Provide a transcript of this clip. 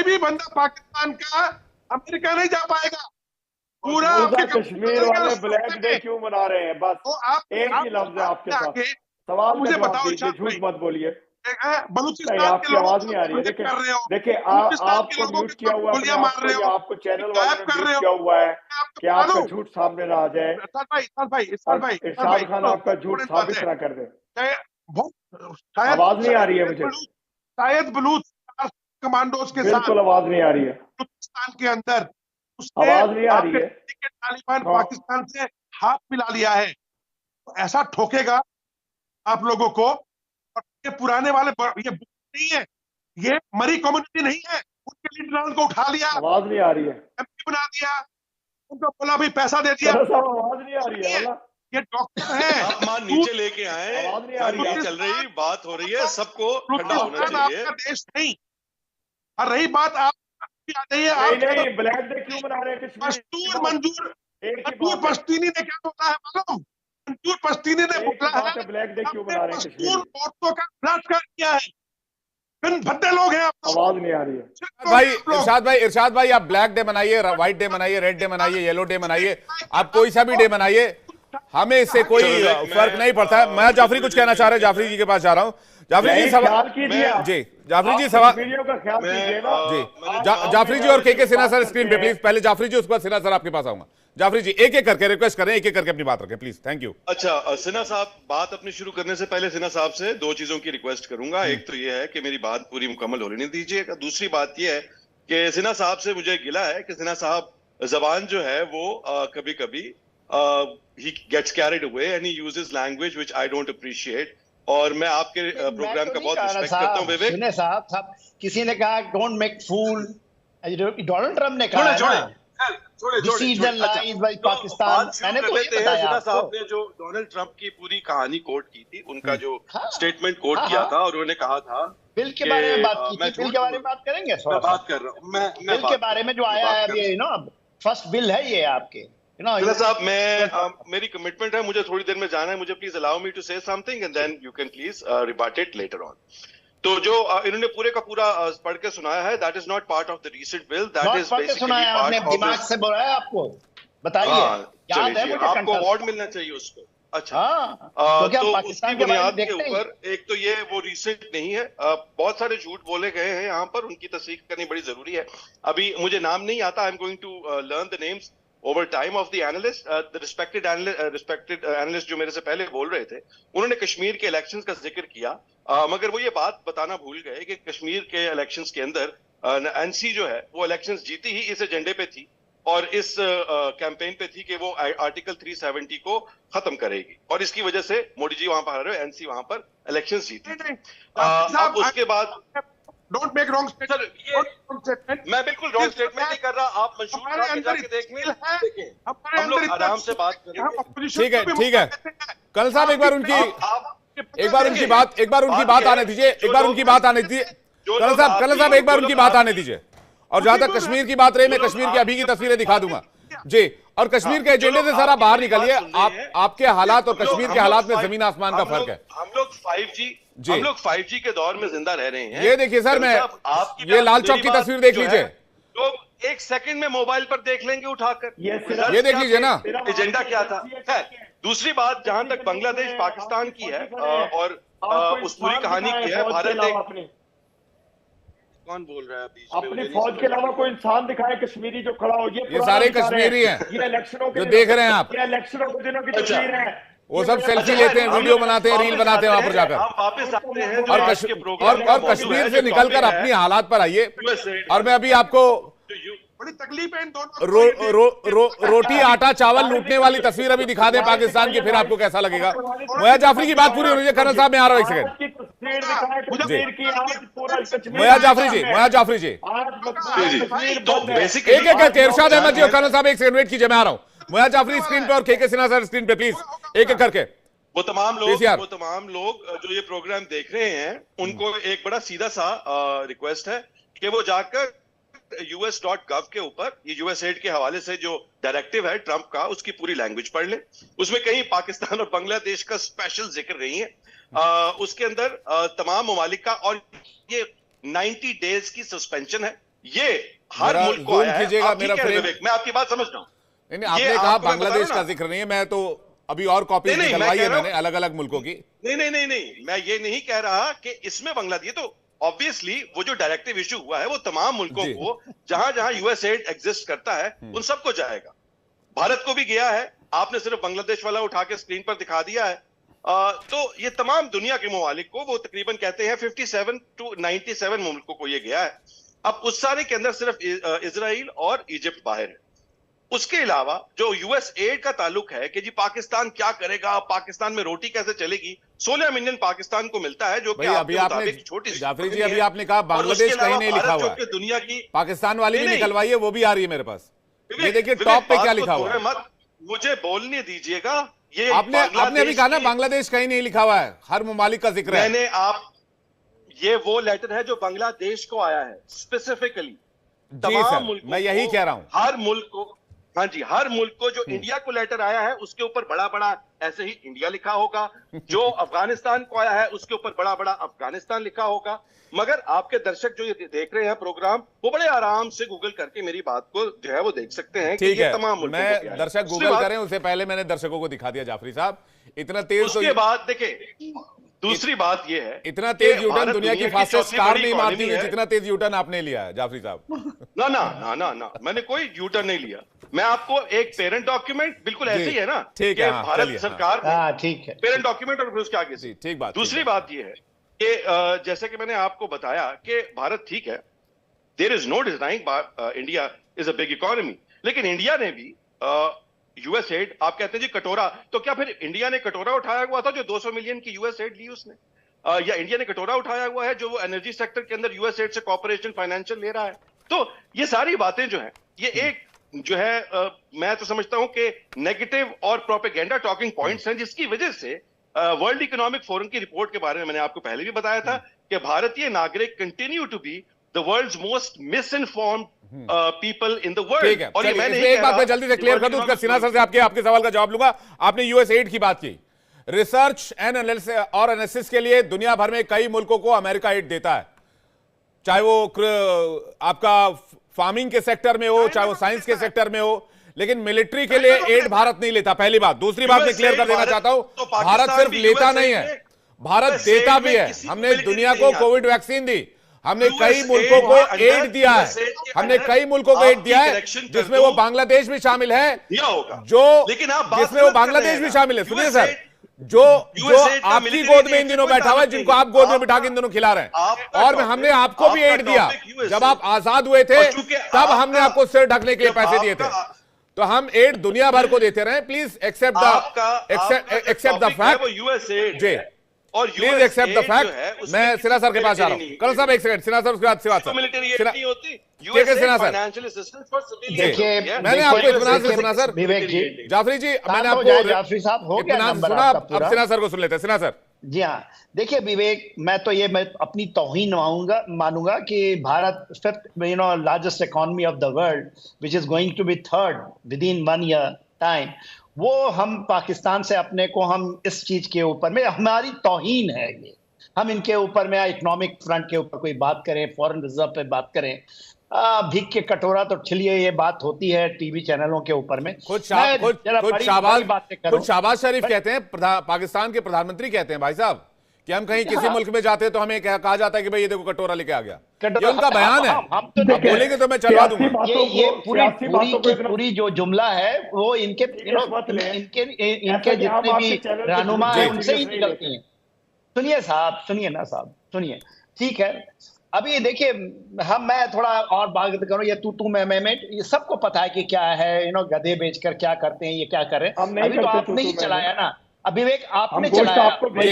भी बंदा पाकिस्तान का अमेरिका नहीं जा पाएगा। पूरा कश्मीर वाले ब्लैक डे क्यों मना रहे हैं? बस तो आप एक ही लफ्ज है आपके साथ, आगे सवाल मुझे का बताओ, जवाब दीजिए, झूठ मत बोलिए। बलूचिस्तान के आपकी लोगों आवाज को नहीं आ रही है। गायब कर रहे हो, देखिए बलूचिस्तान के आपको लोगों म्यूट के किया हुआ है अपने गोलियां आप मार को, रहे या हो, आपको चैनल वालों गायब ने कर म्यूट रहे किया हो। हुआ है आपको कि बता आपका दूं, झूठ सामने ना आ जाए इरशाद और भाई, इरशाद खान आपका झूठ साबित ना कर दे। आवाज नहीं आ रही है मुझे, शायद बलूच कमांडोज के साथ बिल्कुल आवाज नहीं आ रही है, बलूचिस्तान के अंदर उसने आवाज नहीं आ रही है। तालिबान पाकिस्तान से हाथ मिला लिया है, तो ऐसा ठोकेगा आप लोगों को। और ये पुराने वाले ये नहीं है, ये मरी कम्युनिटी नहीं है, उनके लीडर को उठा लिया, आवाज नहीं आ रही है, एमपी बना दिया, उनको बोला भी पैसा दे दिया। आवाज नहीं आ रही है, ये डॉक्टर है, आप मान नीचे लेके आए, आवाज नहीं आ रही है, चल रही बात हो रही है, सबको ठंडा होना चाहिए। आपका देश नहीं। और रही बात आप आ जाइए, नहीं ब्लैक डे क्यों मना रहे हैं कश्मीर? मंजूर पश्तीनी ने क्या बोला है मालूम? मंजूर पश्तीनी ने बोला है ब्लैक डे क्यों मना रहे हैं कश्मीर? औरतों का बलात्कार किया है। भद्दे लोग हैं आप। आवाज नहीं आ रही है भाई। इरशाद भाई, आप ब्लैक डे मनाइए, व्हाइट डे मनाइए, रेड डे मनाइए, येलो डे मनाइए, आप कोई सा भी डे मनाइए, हमें इससे कोई फर्क नहीं पड़ता है। मैं जाफरी कुछ कहना चाह रहे हैं, जाफरी जी के पास जा रहा हूं। जाफरी जी सवाल जी, जाफरी जी सवाल का ख्याल कीजिए ना जी। जाफरी जी और के सिन्हा सर स्क्रीन पे प्लीज, पहले जाफरी जी, उसके बाद सिन्हा सर आपके पास आऊंगा। जाफरी जी एक एक करके रिक्वेस्ट करें, एक एक करके अपनी बात रखें प्लीज, थैंक यू। अच्छा सिन्हा साहब, बात अपनी शुरू करने से पहले सिन्हा साहब से दो चीजों की रिक्वेस्ट करूंगा। एक तो ये है कि मेरी बात पूरी मुकम्मल होने नहीं दीजिएगा। दूसरी बात ये है कि सिन्हा साहब से मुझे गिला है कि सिन्हा साहब जबान जो है वो कभी कभी he gets carried away and he uses language which I don't appreciate। और मैं आपके प्रोग्राम का बहुत रिस्पेक्ट करता हूं विवेक। सुने साहब, किसी ने कहा don't make fool, Donald Trump ने कहा पाकिस्तान। मैंने तो ये बताया साहब ने जो डोनाल्ड ट्रम्प की पूरी कहानी कोट की थी, उनका जो स्टेटमेंट कोट हाँ, किया था, और उन्होंने कहा था बिल के बारे में बात की थी। बिल के बारे में बात करेंगे, बात कर रहा हूँ मैं बिल के बारे में जो आया है अभी, फर्स्ट बिल है ये आपके। साहब मेरी कमिटमेंट है, मुझे थोड़ी देर में जाना है, मुझे please allow me to say something and then you can please rebut it later on. तो जो इन्होंने पूरे का पूरा पढ़ के सुनाया है, that is not part of the recent bill, that is basically आपने दिमाग से बोला है, आपको बताइए, याद है मुझे, आपको अवार्ड मिलना चाहिए उसको। अच्छा तो उसकी बुनियाद के ऊपर एक तो ये वो रिसेंट नहीं है, बहुत सारे झूठ बोले गए हैं यहाँ पर, उनकी तस्दीक करनी बड़ी जरूरी है। अभी मुझे नाम नहीं आता, I am going to learn the names over time of the analyst, the respected analyst जो मेरे से पहले बोल रहे थे, उन्होंने कश्मीर के इलेक्शंस का जिक्र किया, मगर वो ये बात बताना भूल गए कि कश्मीर के इलेक्शंस के अंदर एनसी जो है वो इलेक्शंस जीती ही इस एजेंडे पे थी और इस कैंपेन पे थी कि वो आर्टिकल 370 को खत्म करेगी, और इसकी वजह से मोदी जी वहां पर आ रहे हो, एनसी वहां पर इलेक्शंस जीती। अब उसके बाद डोंट मेक रॉन्ग स्टेटमेंट। मैं बिल्कुल रॉन्ग स्टेटमेंट नहीं कर रहा, आप मंशूर जाके देखें, हम लोग आराम से बात करें। ठीक है ठीक है, कल साहब एक बार उनकी बात आने दीजिए, कल साहब एक बार उनकी बात आने दीजिए। और जहां तक कश्मीर की बात रही, मैं कश्मीर की अभी की तस्वीरें दिखा दूंगा जी। और कश्मीर के एजेंडे से सारा बाहर निकलिए, आपके हालात और कश्मीर के हालात में जमीन आसमान का फर्क है। हम लोग 5G के दौर में जिंदा रह रहे हैं। ये देखिए सर, मैं ये लाल चौक की तस्वीर देख लीजिए, लोग एक सेकंड में मोबाइल पर देख लेंगे उठाकर, ये देख लीजिए ना एजेंडा क्या था। दूसरी बात, जहां तक बांग्लादेश पाकिस्तान की है और उस पूरी कहानी की है, भारत कौन बोल रहा है बीच में? अपनी फौज के अलावा कोई इंसान दिखाए कश्मीरी जो खड़ा हो। ये सारे कश्मीरी हैं, ये इलेक्शनों जो देख रहे हैं आप, ये इलेक्शनों के दिनों की तस्वीर है। वो सब सेल्फी लेते हैं, वीडियो बनाते हैं, रील बनाते हैं वहां पर जाकर। हम वापस आते हैं और कश्मीर से निकलकर अपनी हालात पर आइए। और मैं अभी आपको बड़ी तकलीफ है इन दोनों रोटी आटा चावल लूटने वाली तस्वीर अभी दिखा दें पाकिस्तान की, फिर आपको कैसा लगेगा। मोया जाफरी की बात पूरी होनी चाहिए। कर्नल साहब मैं आ रहा हूं, एक सेकंड। मोया जाफरी जी एक एक करके, इरशाद अहमद जी और कर्नल साहब एक सेकंड वेट कीजिए, मैं आ रहा हूं। मोया जाफरी स्क्रीन पे और के सिन्हा सर स्क्रीन पे प्लीज, एक एक करके। वो तमाम लोग जो ये प्रोग्राम देख रहे हैं, उनको एक बड़ा सीधा सा रिक्वेस्ट है कि वो जाकर US.gov के ऊपर, ये यूएसएड के हवाले से जो डायरेक्टिव है ट्रंप का, उसकी पूरी लैंग्वेज पढ़ ले। उसमें कहीं पाकिस्तान और बांग्लादेश का स्पेशल जिक्र नहीं है। उसके अंदर तमाम ममालिक का, और ये 90 डेज की सस्पेंशन है। ये हर मुल्क को आया है। मैं आपकी बात समझ रहा हूं। नहीं, आपने कहा बांग्लादेश का जिक्र नहीं है, मैं तो अभी और कॉपी निकलवाई है मैंने अलग अलग मुल्कों की। नहीं, मैं ये नहीं कह रहा कि इसमें बांग्लादेश, तो ऑब्वियसली वो जो डायरेक्टिव इशू हुआ है वो तमाम मुल्कों को, जहां जहां यूएसएड एग्जिस्ट करता है उन सबको जाएगा। भारत को भी गया है, आपने सिर्फ बांग्लादेश वाला उठा के स्क्रीन पर दिखा दिया है। तो ये तमाम दुनिया के ममालिक को, वो तकरीबन कहते हैं 57 to 97 मुल्कों को ये गया है। अब उस सारे के अंदर सिर्फ इजराइल और इजिप्ट बाहर है। उसके अलावा जो यूएस एड का ताल्लुक है कि जी पाकिस्तान क्या करेगा, पाकिस्तान में रोटी कैसे चलेगी, 16 मिलियन पाकिस्तान को मिलता है, जो कि अभी आपने छोटी जाफरी जी अभी आपने कहा बांग्लादेश कहीं नहीं लिखा हुआ है, दुनिया की पाकिस्तान वाली भी निकलवाई है, वो भी आ रही है मेरे पास। ये देखिए टॉप पे क्या लिखा हुआ है, मत मुझे बोलने दीजिएगा। ये आपने अभी कहा ना बांग्लादेश कहीं नहीं लिखा हुआ है, हर ममालिक का जिक्र है। मैंने ये वो लेटर है जो बांग्लादेश को आया है स्पेसिफिकली। तमाम मुल्क मैं यही कह रहा हूं, हर मुल्क को, हाँ जी, हर मुल्क को जो इंडिया को लेटर आया है उसके ऊपर बड़ा बड़ा ऐसे ही इंडिया लिखा होगा, जो अफगानिस्तान को आया है उसके ऊपर बड़ा बड़ा अफगानिस्तान लिखा होगा। मगर आपके दर्शक जो ये देख रहे हैं प्रोग्राम, वो बड़े आराम से गूगल करके मेरी बात को जो है वो देख सकते हैं कि ये तमाम मुल्कों को क्या है। दर्शक गूगल करें उससे पहले मैंने दर्शकों को दिखा दिया जाफरी साहब, इतना तेज। उसके बाद देखिए दूसरी बात ये है, इतना तेज यूटर्न दुनिया की फास्टेस्ट कार नहीं मारती है जितना तेज यूटर्न आपने लिया है जाफरी साहब। ना मैंने कोई यूटर्न नहीं लिया। मैं आपको एक पेरेंट डॉक्यूमेंट, बिल्कुल ऐसे ही है ना, ठीक है, भारत सरकार ठीक है, पेरेंट डॉक्यूमेंट और फिर उसके आगे से ठीक बात। दूसरी बात ये है कि जैसे कि मैंने आपको बताया कि भारत ठीक है, there is no denying India is a big economy, लेकिन इंडिया ने भी यूएस एड, आप कहते हैं जी कटोरा, तो क्या फिर इंडिया ने कटोरा उठाया हुआ था जो 200 मिलियन की यूएस एड ली उसने, या इंडिया ने कटोरा उठाया हुआ है जो वो एनर्जी सेक्टर के अंदर यूएस एड से कॉर्पोरेशन फाइनेंशियल ले रहा है? तो ये सारी बातें जो है, ये एक जो है मैं तो समझता हूं कि नेगेटिव और प्रोपेगेंडा टॉकिंग पॉइंट्स हैं, जिसकी वजह से वर्ल्ड इकोनॉमिक फोरम की रिपोर्ट के बारे में मैंने आपको पहले भी बताया था कि भारतीय नागरिक continue to be the world's most misinformed people in the world. और ये मैंने एक बात मैं जल्दी से क्लियर कर दूं, उसका सिन्हा सर से आपके सवाल का जवाब लूंगा। आपने यूएस एड की बात की, रिसर्च एंड एनालिसिस के लिए दुनिया भर में कई मुल्कों को अमेरिका एड देता है, चाहे वो आपका फार्मिंग के सेक्टर में हो, चाहे वो साइंस के सेक्टर में हो, लेकिन मिलिट्री के लिए एड भारत नहीं लेता, पहली बात। दूसरी बात मैं क्लियर कर देना चाहता हूं, भारत सिर्फ लेता नहीं है, भारत देता भी है। हमने दुनिया को कोविड वैक्सीन दी, हमने कई मुल्कों को एड दिया है, हमने कई मुल्कों को एड दिया है, जिसमें वो बांग्लादेश भी शामिल है, जिसमें वो बांग्लादेश भी शामिल है। सुनिए सर, जो आपकी गोद में इन दिनों बैठा हुआ है, जिनको आप गोद में बिठा के इन दिनों खिला रहे हैं, और हमने आपको भी एड दिया। जब आप आजाद हुए थे तब हमने आपको सिर ढकने के लिए पैसे दिए थे, तो हम एड दुनिया भर को देते रहे। प्लीज एक्सेप्ट द फैक्ट जी, और प्लीज एक्सेप्ट द फैक्ट। मैं सिन्हा सर के पास आ रहा हूं। कल साहब एक सेकंड, सिन्हा सर उसके बाद सिन्हा सर, ठीक है सिन्हा सर, देखिए मैंने आपको इत्मीनान से सुना सर, विवेक जी, जाफरी जी मैंने आपको जाफरी साहब हो गया इत्मीनान सुना, अब सिन्हा सर को सुन लेते हैं। सिन्हा सर जी हाँ, देखिए विवेक, मैं अपनी तौहीन मानूंगा कि Bharat fifth largest economy of the world which is going to be third within 1 year time, वो हम पाकिस्तान से अपने को, हम इस चीज के ऊपर में हमारी तौहीन है ये, हम इनके ऊपर में इकोनॉमिक फ्रंट के ऊपर कोई बात करें, फॉरेन रिजर्व पे बात करें, भीख के कटोरा तो छिलिए, ये बात होती है टीवी चैनलों के ऊपर में। खुद शहबाज शरीफ कहते हैं, पाकिस्तान के प्रधानमंत्री कहते हैं भाई साहब कि हम कहीं किसी मुल्क में जाते हैं तो हमें कहा जाता है कि भाई ये देखो कटोरा लेके आ गया, ये उनका बयान है। हम तो बोलेंगे तो मैं चलवा दूंगा। ये पूरी जो जुमला है वो इनके जितने भी रहनुमा है उनसे ही निकलती है। सुनिए साहब, सुनिए ना साहब, सुनिए, ठीक है। अभी देखिए, मैं थोड़ा और बात करूं, ये तू मैं ये सबको पता है कि क्या है, गधे बेचकर क्या करते हैं, ये क्या कर रहे हैं। अभी तो आपने ही चलाया ना, विवेक आपने चलाया।